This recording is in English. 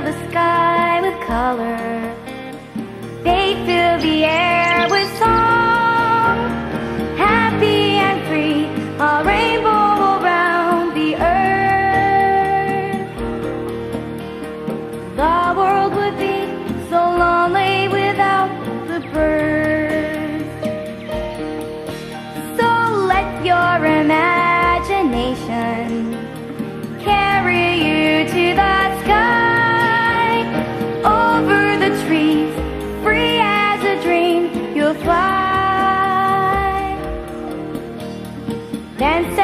fill the sky with color. They fill the air with song. Happy and free, a rainbow around the earth. The world would be so lonely without the birds. So let your imagination carry you to the sky. Over the trees, free as a dream, you'll fly. Dance